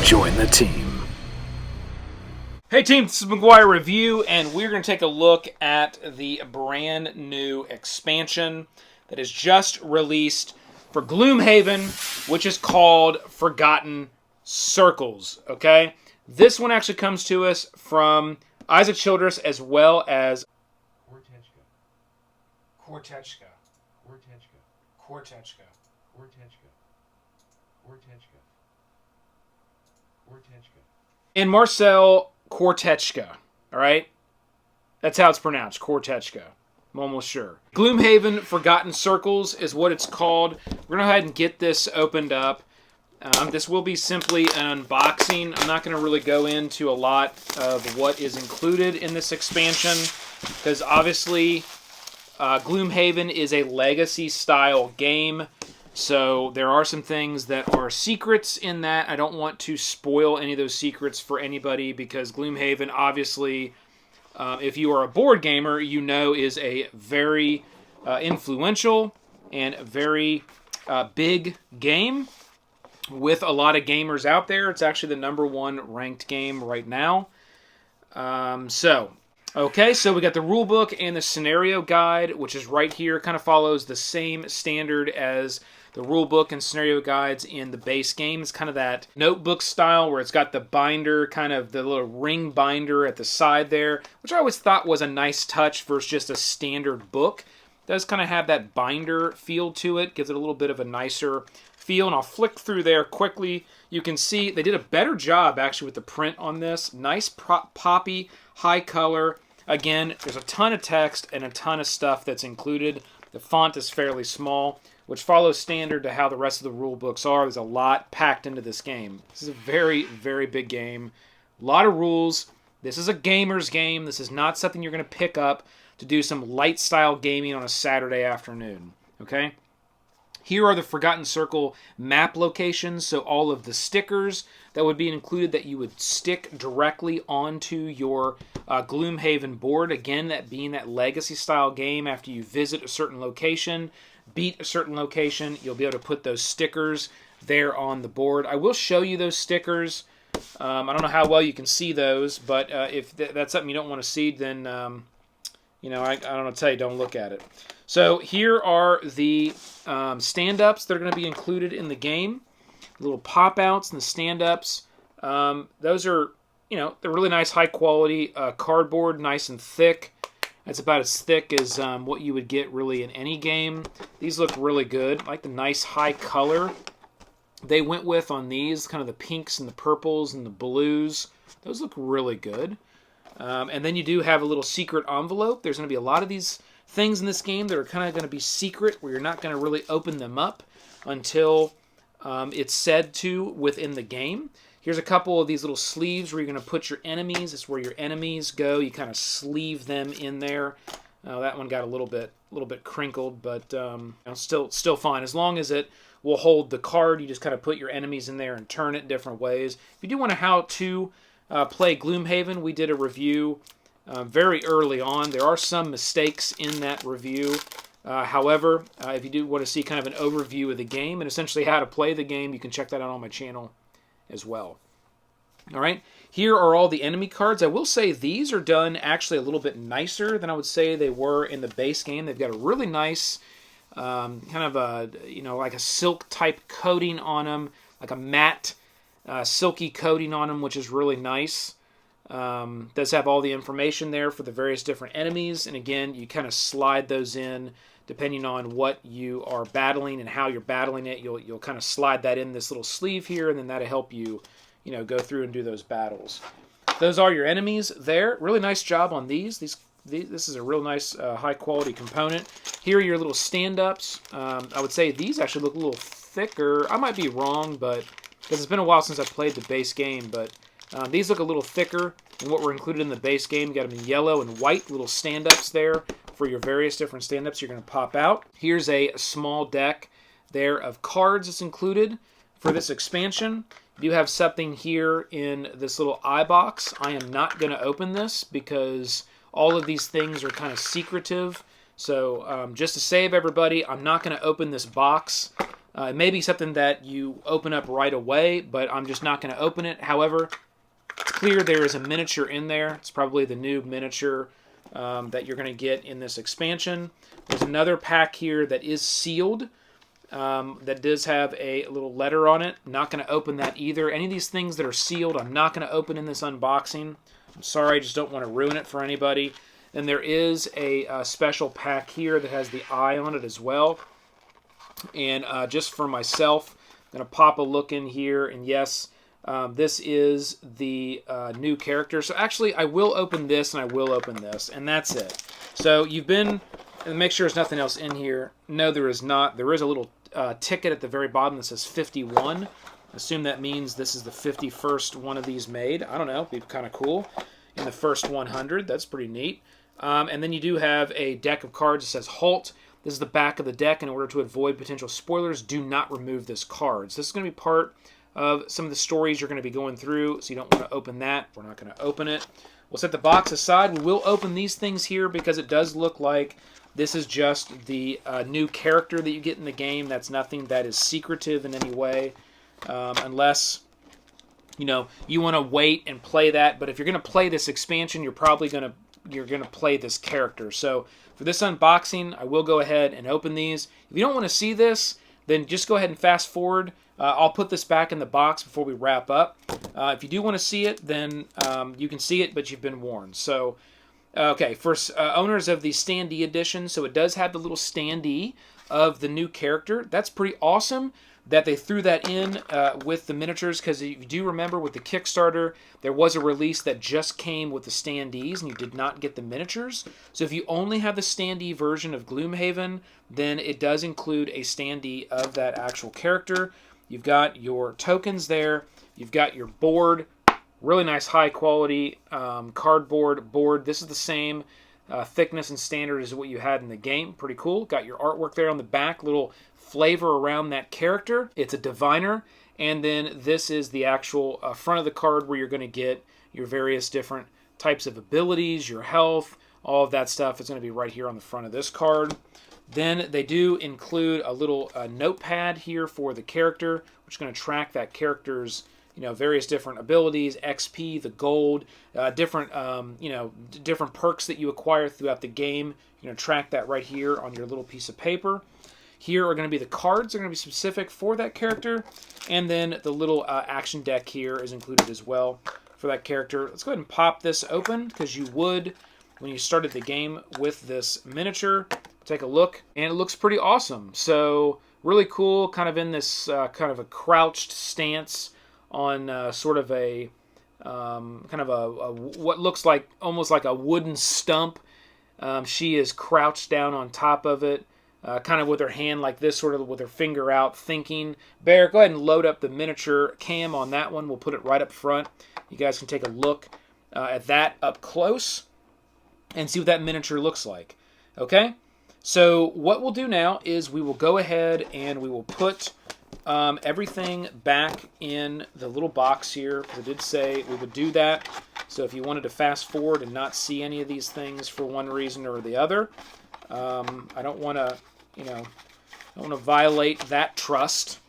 Join the team. Hey team, this is McGuire Review, and we're going to take a look at the brand new expansion that is just released for Gloomhaven, which is called Forgotten Circles, okay? This one actually comes to us from Isaac Childress as well as Kortechka. And Marcel Kortechka, all right? That's how it's pronounced, Kortechka. I'm almost sure. Gloomhaven Forgotten Circles is what it's called. We're going to go ahead and get this opened up. This will be simply an unboxing. I'm not going to really go into a lot of what is included in this expansion because obviously Gloomhaven is a legacy-style game. So there are some things that are secrets in that. I don't want to spoil any of those secrets for anybody because Gloomhaven, obviously, if you are a board gamer, you know is a very influential and very big game with a lot of gamers out there. It's actually the #1 ranked game right now. Okay, so we got the rulebook and the scenario guide, which is right here. Kind of follows the same standard as the rulebook and scenario guides in the base game. It's kind of that notebook style where it's got the binder, kind of the little ring binder at the side there, which I always thought was a nice touch versus just a standard book. It does kind of have that binder feel to it, gives it a little bit of a nicer feel, and I'll flick through there quickly. You can see they did a better job actually with the print on this. Nice poppy, high color. Again, there's a ton of text and a ton of stuff that's included. The font is fairly small, which follows standard to how the rest of the rule books are. There's a lot packed into this game. This is a very, very big game. A lot of rules. This is a gamer's game. This is not something you're going to pick up to do some light style gaming on a Saturday afternoon. Okay? Here are the Forgotten Circle map locations, so all of the stickers that would be included that you would stick directly onto your Gloomhaven board. Again, that being that legacy-style game, after you visit a certain location, beat a certain location, you'll be able to put those stickers there on the board. I will show you those stickers. I don't know how well you can see those, but if that's something you don't want to see, then I don't know, tell you, don't look at it. So here are the stand-ups that are going to be included in the game. Little pop-outs and the stand-ups. Those are, they're really nice, high-quality cardboard, nice and thick. It's about as thick as what you would get really in any game. These look really good. I like the nice high color they went with on these, kind of the pinks and the purples and the blues. Those look really good. And then you do have a little secret envelope. There's going to be a lot of these things in this game that are kind of going to be secret, where you're not going to really open them up until it's said to within the game. Here's a couple of these little sleeves where you're going to put your enemies. It's where your enemies go. You kind of sleeve them in there. That one got a little bit crinkled, but still fine. As long as it will hold the card, you just kind of put your enemies in there and turn it different ways. If you do want to how to play Gloomhaven, we did a review very early on. There are some mistakes in that review. However, if you do want to see kind of an overview of the game and essentially how to play the game, you can check that out on my channel as well. All right, here are all the enemy cards. I will say these are done actually a little bit nicer than I would say they were in the base game. They've got a really nice kind of a, like a silk type coating on them, like a matte silky coating on them, which is really nice. Does have all the information there for the various different enemies, and again, you kind of slide those in depending on what you are battling and how you're battling it. You'll kind of slide that in this little sleeve here, and then that'll help you, go through and do those battles. Those are your enemies there. Really nice job on these. This is a real nice high quality component. Here are your little stand-ups. I would say these actually look a little thicker. I might be wrong, but because it's been a while since I've played the base game, but these look a little thicker than what were included in the base game. You got them in yellow and white, little stand-ups there for your various different stand-ups you're going to pop out. Here's a small deck there of cards that's included for this expansion. You have something here in this little eye box. I am not going to open this because all of these things are kind of secretive. So just to save everybody, I'm not going to open this box. It may be something that you open up right away, but I'm just not going to open it. However, it's clear there is a miniature in there. It's probably the new miniature that you're going to get in this expansion. There's another pack here that is sealed that does have a little letter on it. Not going to open that either. Any of these things that are sealed, I'm not going to open in this unboxing. I'm sorry, I just don't want to ruin it for anybody. And there is a special pack here that has the eye on it as well. And just for myself, I'm going to pop a look in here. And yes, this is the new character. So actually, I will open this and I will open this. And that's it. So you've been... And make sure there's nothing else in here. No, there is not. There is a little ticket at the very bottom that says 51. Assume that means this is the 51st one of these made. I don't know. It'd be kind of cool. In the first 100. That's pretty neat. And then you do have a deck of cards that says Halt. This is the back of the deck. In order to avoid potential spoilers, do not remove this card. So this is going to be part of some of the stories you're going to be going through. So you don't want to open that. We're not going to open it. We'll set the box aside. We will open these things here because it does look like this is just the new character that you get in the game. That's nothing that is secretive in any way, unless you want to wait and play that. But if you're going to play this expansion, you're probably going to play this character. So for this unboxing, I will go ahead and open these. If you don't want to see this, then just go ahead and fast forward. I'll put this back in the box before we wrap up. If you do want to see it, then you can see it, but you've been warned. So. Okay, for owners of the standee edition, so it does have the little standee of the new character. That's pretty awesome that they threw that in with the miniatures, because if you do remember with the Kickstarter, there was a release that just came with the standees, and you did not get the miniatures. So if you only have the standee version of Gloomhaven, then it does include a standee of that actual character. You've got your tokens there. You've got your board. Really nice high quality cardboard board. This is the same thickness and standard as what you had in the game. Pretty cool. Got your artwork there on the back. Little flavor around that character. It's a diviner. And then this is the actual front of the card where you're going to get your various different types of abilities, your health, all of that stuff is going to be right here on the front of this card. Then they do include a little notepad here for the character, which is going to track that character's various different abilities, XP, the gold, different different perks that you acquire throughout the game. You're going to track that right here on your little piece of paper. Here are going to be the cards. They're going to be specific for that character. And then the little action deck here is included as well for that character. Let's go ahead and pop this open, because you would when you started the game with this miniature. Take a look, and it looks pretty awesome. So really cool, kind of in this kind of a crouched stance on sort of a what looks like almost like a wooden stump. She is crouched down on top of it, kind of with her hand like this, sort of with her finger out, thinking. Bear, go ahead and load up the miniature cam on that one. We'll put it right up front. You guys can take a look at that up close and see what that miniature looks like. Okay? So what we'll do now is we will go ahead and we will put everything back in the little box here, because I did say we would do that. So if you wanted to fast forward and not see any of these things for one reason or the other, I don't want to, violate that trust,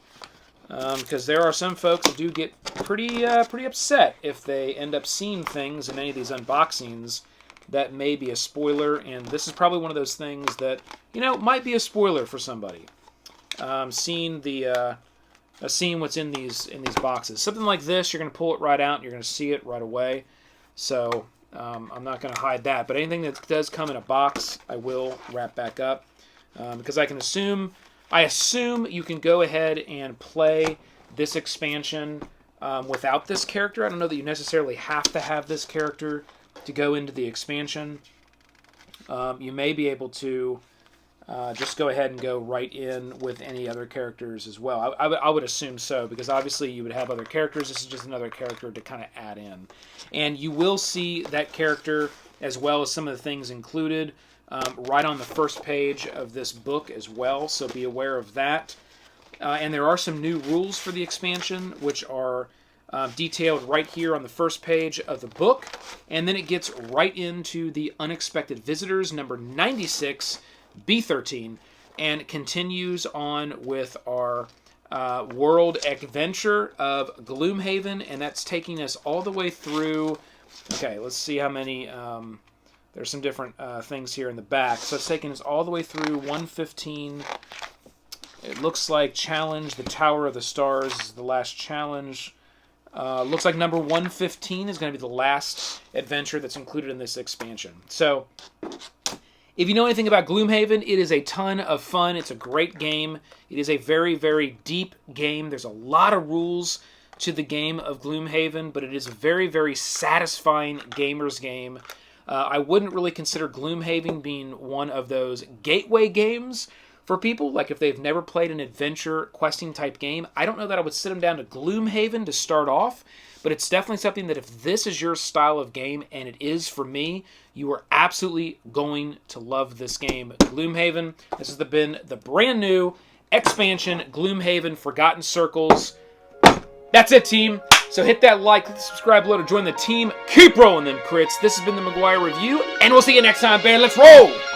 because there are some folks who do get pretty upset if they end up seeing things in any of these unboxings that may be a spoiler, and this is probably one of those things that might be a spoiler for somebody. Seeing what's in these boxes. Something like this, you're going to pull it right out and you're going to see it right away. So I'm not going to hide that. But anything that does come in a box, I will wrap back up, because I assume you can go ahead and play this expansion without this character. I don't know that you necessarily have to have this character to go into the expansion. You may be able to just go ahead and go right in with any other characters as well. I would assume so, because obviously you would have other characters. This is just another character to kind of add in. And you will see that character as well as some of the things included right on the first page of this book as well, so be aware of that. And there are some new rules for the expansion, which are detailed right here on the first page of the book. And then it gets right into the Unexpected Visitors, number 96, B13. and continues on with our world adventure of Gloomhaven, and that's taking us all the way through. Okay, let's see how many. There's some different things here in the back. So it's taking us all the way through 115. It looks like Challenge, the Tower of the Stars is the last challenge. Looks like number 115 is going to be the last adventure that's included in this expansion. So, if you know anything about Gloomhaven, it is a ton of fun. It's a great game. It is a very, very deep game. There's a lot of rules to the game of Gloomhaven, but it is a very, very satisfying gamer's game. I wouldn't really consider Gloomhaven being one of those gateway games for people. Like if they've never played an adventure questing type game, I don't know that I would sit them down to Gloomhaven to start off, but it's definitely something that if this is your style of game, and it is for me, you are absolutely going to love this game. Gloomhaven, this has been the brand new expansion, Gloomhaven Forgotten Circles. That's it, team. So hit that like, hit the subscribe below to join the team. Keep rolling them crits. This has been the McGuire Review, and we'll see you next time, Bear. Let's roll!